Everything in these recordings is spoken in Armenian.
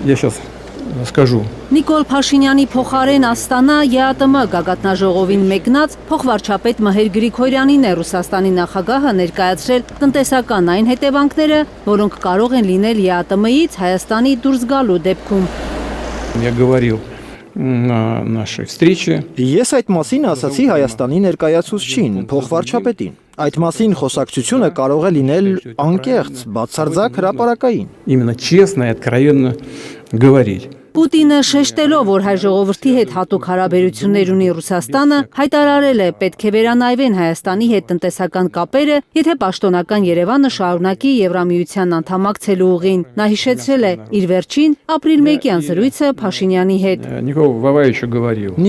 Я сейчас скажу. Նիկոլ Փաշինյանի փոխարեն Աստանա ԵԱՏՄ գագաթնաժողովին մեկնած փոխվարչապետ Մհեր Գրիգորյանին է Ռուսաստանի նախագահը ներկայացրել տնտեսական այն հետևանքները, որոնք կարող են լինել ԵԱՏՄ-ից Հայաստանի դուրս գալու դեպքում։ Я говорил на нашей встрече. Ես այդ մասին ասացի Հայաստանի ներկայացուցչին, փոխվարչապետին։ Այդ մասին խոսակցությունը կարող է լինել անկեղծ, բացարձակ հրապարակային։ Именно честно и откровенно говорить. Պուտինը շեշտելով, որ հայ ժողովրդի հետ հատուկ հարաբերություններ ունի Ռուսաստանը, հայտարարել է պետք է վերանայվեն Հայաստանի հետ տնտեսական կապերը, եթե պաշտոնական Երևանը շարունակի Եվրամիության անդամակցելու ուղին։ Նա հիշեցրել է իր վերջին ապրիլ 1-յան զրույցը Փաշինյանի հետ։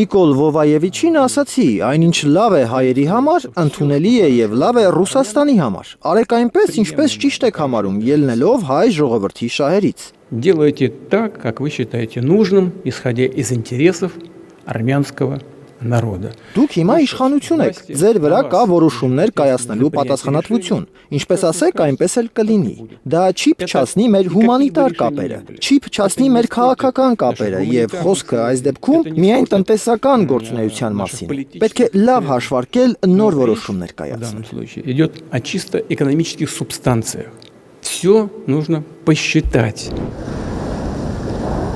Նիկոլ Վովայևիչին ասացի, այնինչ լավ է հայերի համար, ընդունելի է եւ լավ է Ռուսաստանի համար։ Արեք այնպես, ինչպես ճիշտ եք համարում, ելնելով հայ ժողովրդի շահերից։ Делайте так, как вы считаете нужным, исходя из интересов армянского народа. Դուք հիմա իշխանություն եք, ձեր վրա կա որոշումներ կայացնելու պատասխանատվություն, ինչպես ասեք, այնպես էլ կլինի։ Դա չի փչացնի մեր հումանիտար կապերը, չի փչացնի մեր քաղաքական կապերը եւ խոսքը այս դեպքում միայն տնտեսական գործունեության մասին։ Պետք է լավ հաշվարկել նոր որոշումներ կայացնել։ Идет о чисто экономических субстанциях. Все нужно посчитать.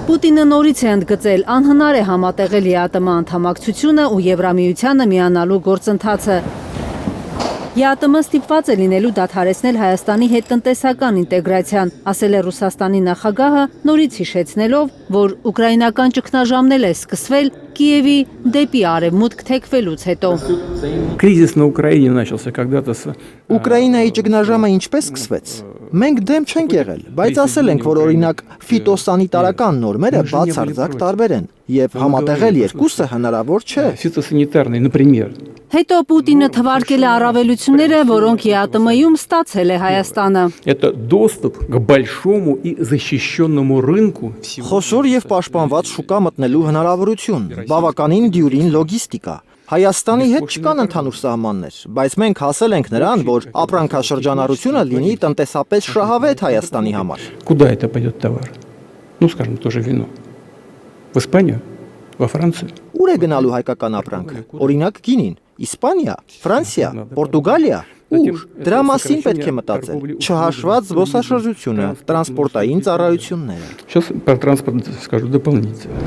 Պուտինը նորից է ընդգծել, անհնար է համատեղել ԵԱՏՄ անդամակցությունը ու Եվրամիությանը միանալու գործընթացը։ ԵԱՏՄ ստիպված է լինելու դադարեցնել Հայաստանի հետ տնտեսական ինտեգրացիան, ասել է Ռուսաստանի նախագահը, նորից հիշեցնելով, որ ուկրաինական ճգնաժամն է սկսվել Կիևի դեպի արևմուտք թեքվելուց հետո։ Кризис на Украине начался когда-то с Ուկրաինայի ճգնաժամը ինչպես սկսվեց։ Մենք դեմ չենք եղել, բայց ասել ենք, որ օրինակ ֆիտոսանիտարական նորմերը բացարձակ տարբեր են, եւ համատեղել երկուսը հնարավոր չէ։ Фитосанитарный, например. Հետո Պուտինը թվարկել է առավելությունները, որոնք ԵԱՏՄ-ում ստացել է Հայաստանը։ Это доступ к большому и защищенному рынку. Խոշոր եւ պաշտպանված շուկա մտնելու հնարավորություն, բավականին դյուրին լոգիստիկա։ Հայաստանի հետ չկան ընդհանուր սահմաններ, բայց մենք հասել ենք նրան, որ ապրանքաշրջանառությունը լինի տնտեսապես շահավետ Հայաստանի համար։ Куда это пойдет товар? Ну, скажем, тоже вино. В Испанию? Во Францию? Ուր է գնալու հայկական ապրանքը։ Օրինակ գինին, Իսպանիա, Ֆրանսիա, Պորտուգալիա։ Ուր։ Դրա մասին պետք է մտածել։ Չհաշված զբոսաշրջությունը, տրանսպորտային ծառայությունները։ Сейчас про транспорт скажу дополнительно.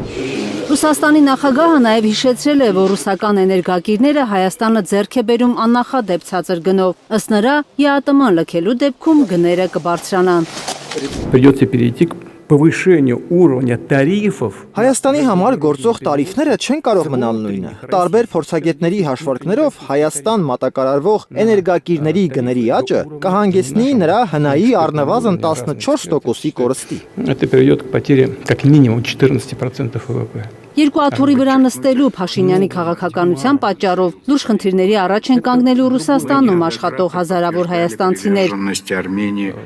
Ռուսաստանի նախագահը նաև հիշեցրել է, որ ռուսական էներգակիրները Հայաստանը ձեռք է բերում աննախադեպ ցածր գնով։ Ըստ նրա, ԵԱՏՄ-ն լքելու դեպքում գները կբարձրանան։ Придется перейти к повышению уровня тарифов. Հայաստանի համար գործող տարիֆները չեն կարող մնալ նույնը։ Տարբեր փորձագետների հաշվարկներով Հայաստան մատակարարվող էներգակիրների գների աճը կհանգեցնի նրա հնայի առնվազն 14%-ի կորստի։ Это приведет к потере как минимум 14% ВВП. Երկու աթոռի վրա նստելու Փաշինյանի քաղաքականության պատճառով լուրջ խնդիրների առաջ են կանգնելու Ռուսաստանում աշխատող հազարավոր հայաստանցիներ։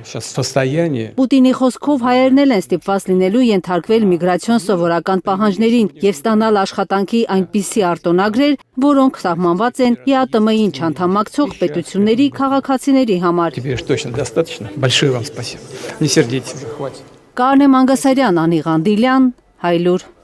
Сейчас состояние. Պուտինի խոսքով հայերն են ստիպված լինելու ենթարկվել միգրացիոն սովորական պահանջներին եւ ստանալ աշխատանքի այնպիսի արտոնագրեր, որոնք սահմանված են ԵԱՏՄ-ին չանդամակցող պետությունների քաղաքացիների համար։ Теперь уж точно достаточно. Большое вам спасибо. Не сердитесь уже, хватит. Կարնե Մանգասարյան, Անի Ղանդիլյան, Հայլուր։